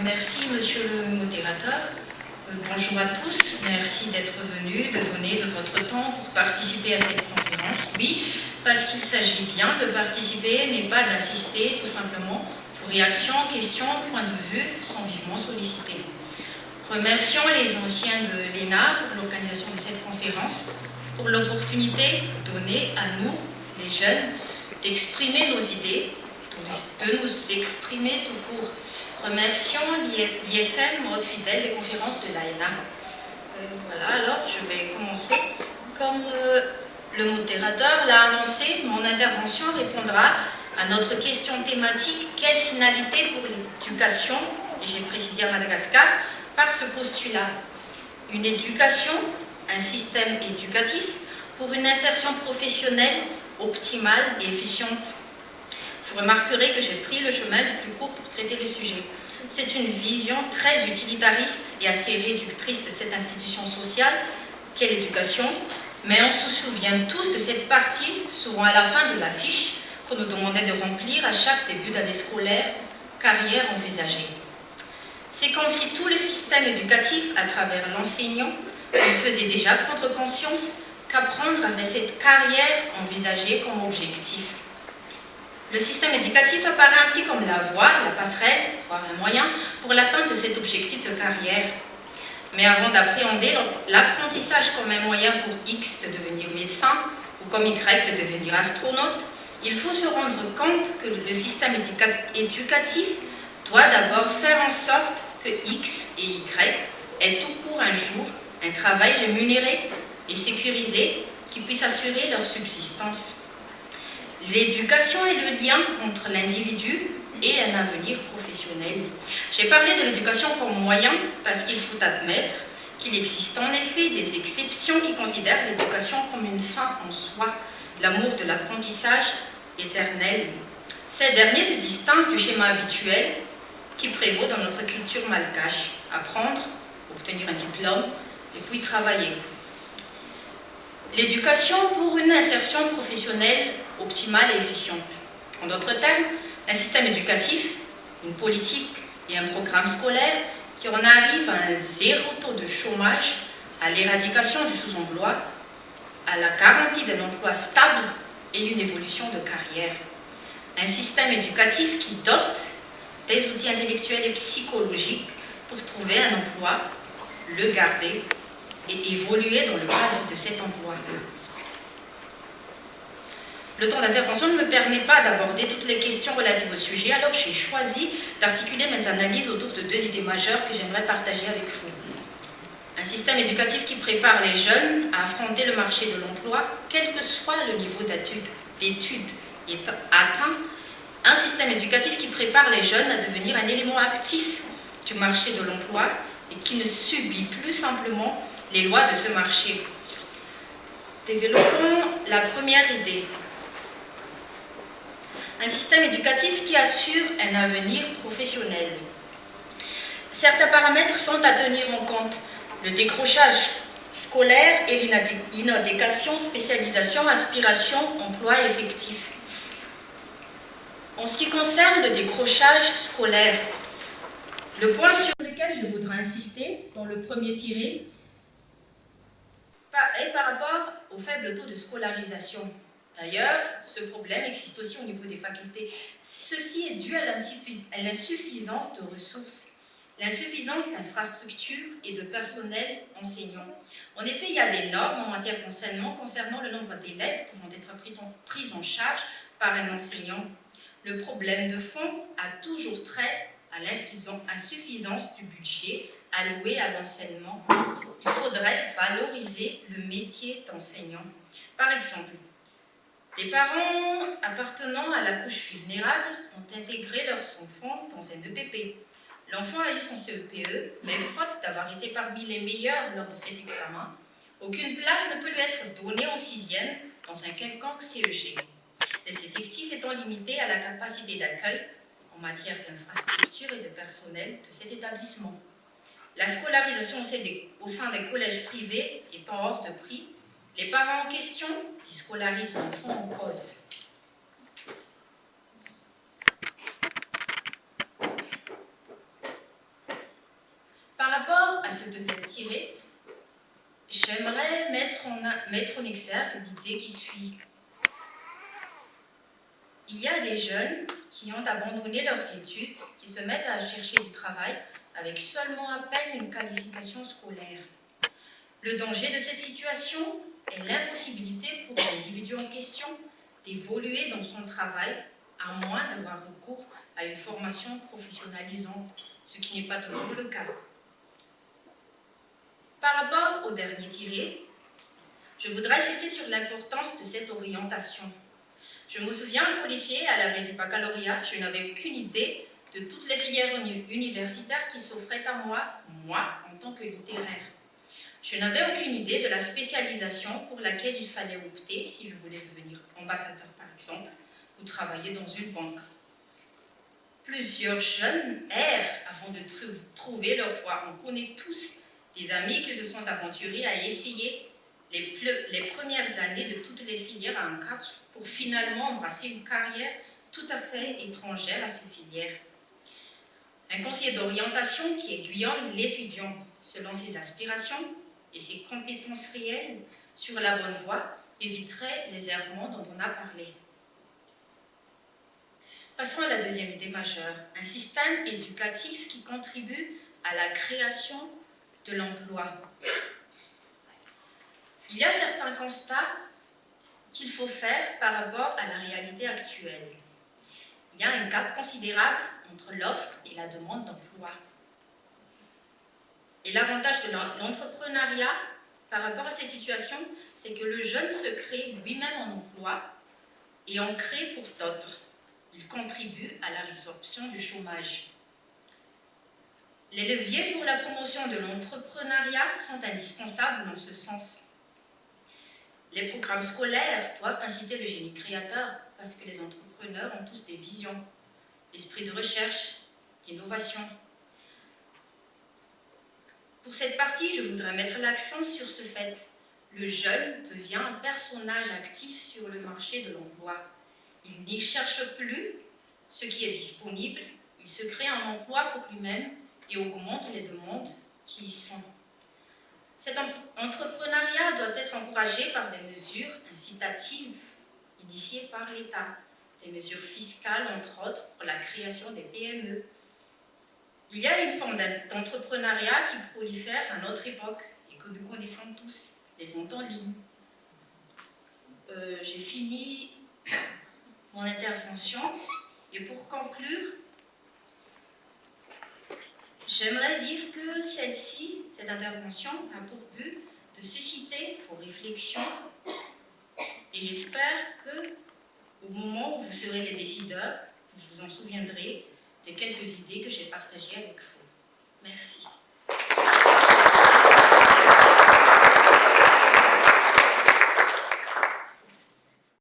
Merci, monsieur le modérateur. Bonjour à tous. Merci d'être venus, de donner de votre temps pour participer à cette conférence. Oui, parce qu'il s'agit bien de participer, mais pas d'assister, tout simplement. Vos réactions, questions, points de vue sont vivement sollicités. Remercions les anciens de l'ENA pour l'organisation de cette conférence, pour l'opportunité donnée à nous, les jeunes, d'exprimer nos idées, de nous exprimer tout court. Remercions l'IFM Mode Fidèle des conférences de l'AENA. Voilà, alors je vais commencer. Comme le modérateur l'a annoncé, mon intervention répondra à notre question thématique « Quelle finalité pour l'éducation ?» et j'ai précisé à Madagascar, par ce postulat. Une éducation, un système éducatif pour une insertion professionnelle optimale et efficiente. Vous remarquerez que j'ai pris le chemin le plus court pour traiter le sujet. C'est une vision très utilitariste et assez réductrice de cette institution sociale qu'est l'éducation, mais on se souvient tous de cette partie, souvent à la fin de la fiche, qu'on nous demandait de remplir à chaque début d'année scolaire, carrière envisagée. C'est comme si tout le système éducatif, à travers l'enseignant, nous faisait déjà prendre conscience qu'apprendre avait cette carrière envisagée comme objectif. Le système éducatif apparaît ainsi comme la voie, la passerelle, voire un moyen, pour l'atteinte de cet objectif de carrière. Mais avant d'appréhender l'apprentissage comme un moyen pour X de devenir médecin ou comme Y de devenir astronaute, il faut se rendre compte que le système éducatif doit d'abord faire en sorte que X et Y aient tout court un jour un travail rémunéré et sécurisé qui puisse assurer leur subsistance. L'éducation est le lien entre l'individu et un avenir professionnel. J'ai parlé de l'éducation comme moyen parce qu'il faut admettre qu'il existe en effet des exceptions qui considèrent l'éducation comme une fin en soi, l'amour de l'apprentissage éternel. Ces derniers se distinguent du schéma habituel qui prévaut dans notre culture malgache, apprendre, obtenir un diplôme et puis travailler. L'éducation pour une insertion professionnelle optimale et efficiente. En d'autres termes, un système éducatif, une politique et un programme scolaire qui en arrive à un zéro taux de chômage, à l'éradication du sous-emploi, à la garantie d'un emploi stable et une évolution de carrière. Un système éducatif qui dote des outils intellectuels et psychologiques pour trouver un emploi, le garder et évoluer dans le cadre de cet emploi. Le temps d'intervention ne me permet pas d'aborder toutes les questions relatives au sujet, alors j'ai choisi d'articuler mes analyses autour de deux idées majeures que j'aimerais partager avec vous. Un système éducatif qui prépare les jeunes à affronter le marché de l'emploi, quel que soit le niveau d'études atteint. Un système éducatif qui prépare les jeunes à devenir un élément actif du marché de l'emploi et qui ne subit plus simplement les lois de ce marché. Développons la première idée. Un système éducatif qui assure un avenir professionnel. Certains paramètres sont à tenir en compte. Le décrochage scolaire et l'inadéquation, spécialisation, aspiration, emploi effectif. En ce qui concerne le décrochage scolaire, le point sur lequel je voudrais insister dans le premier tiré est par rapport au faible taux de scolarisation. D'ailleurs, ce problème existe aussi au niveau des facultés. Ceci est dû à l'insuffisance de ressources, l'insuffisance d'infrastructures et de personnel enseignant. En effet, il y a des normes en matière d'enseignement concernant le nombre d'élèves pouvant être pris en charge par un enseignant. Le problème de fond a toujours trait à l'insuffisance du budget alloué à l'enseignement. Il faudrait valoriser le métier d'enseignant. Par exemple, des parents appartenant à la couche vulnérable ont intégré leurs enfants dans un EPP. L'enfant a eu son CEPE, mais faute d'avoir été parmi les meilleurs lors de cet examen, aucune place ne peut lui être donnée en 6e dans un quelconque CEG. Les effectifs étant limités à la capacité d'accueil en matière d'infrastructure et de personnel de cet établissement. La scolarisation au sein des collèges privés étant hors de prix, les parents en question déscolarisent l'enfant en cause. ce deuxième tiré, j'aimerais mettre en exergue l'idée qui suit. Il y a des jeunes qui ont abandonné leurs études, qui se mettent à chercher du travail avec seulement à peine une qualification scolaire. Le danger de cette situation est l'impossibilité pour l'individu en question d'évoluer dans son travail, à moins d'avoir recours à une formation professionnalisante, ce qui n'est pas toujours le cas. Par rapport au dernier tiré, je voudrais insister sur l'importance de cette orientation. Je me souviens qu'au lycée, à la veille du baccalauréat, je n'avais aucune idée de toutes les filières universitaires qui s'offraient à moi en tant que littéraire. Je n'avais aucune idée de la spécialisation pour laquelle il fallait opter si je voulais devenir ambassadeur, par exemple, ou travailler dans une banque. Plusieurs jeunes errent avant de trouver leur voie. On connaît tous des amis qui se sont aventurés à essayer les premières années de toutes les filières à un cadre pour finalement embrasser une carrière tout à fait étrangère à ces filières. Un conseiller d'orientation qui aiguillonne l'étudiant selon ses aspirations et ses compétences réelles sur la bonne voie éviterait les errements dont on a parlé. Passons à la deuxième idée majeure, un système éducatif qui contribue à la création de l'emploi. Il y a certains constats qu'il faut faire par rapport à la réalité actuelle. Il y a un gap considérable entre l'offre et la demande d'emploi. Et l'avantage de l'entrepreneuriat par rapport à cette situation, c'est que le jeune se crée lui-même en emploi et en crée pour d'autres. Il contribue à la résorption du chômage. Les leviers pour la promotion de l'entrepreneuriat sont indispensables dans ce sens. Les programmes scolaires doivent inciter le génie créateur parce que les entrepreneurs ont tous des visions, l'esprit de recherche, d'innovation. Pour cette partie, je voudrais mettre l'accent sur ce fait. Le jeune devient un personnage actif sur le marché de l'emploi. Il n'y cherche plus ce qui est disponible, il se crée un emploi pour lui-même et augmente les demandes qui y sont. Cet entrepreneuriat doit être encouragé par des mesures incitatives initiées par l'État, des mesures fiscales, entre autres, pour la création des PME. Il y a une forme d'entrepreneuriat qui prolifère à notre époque et que nous connaissons tous, les ventes en ligne. J'ai fini mon intervention et pour conclure, j'aimerais dire que cette intervention a pour but de susciter vos réflexions et j'espère que au moment où vous serez les décideurs, vous vous en souviendrez des quelques idées que j'ai partagées avec vous. Merci.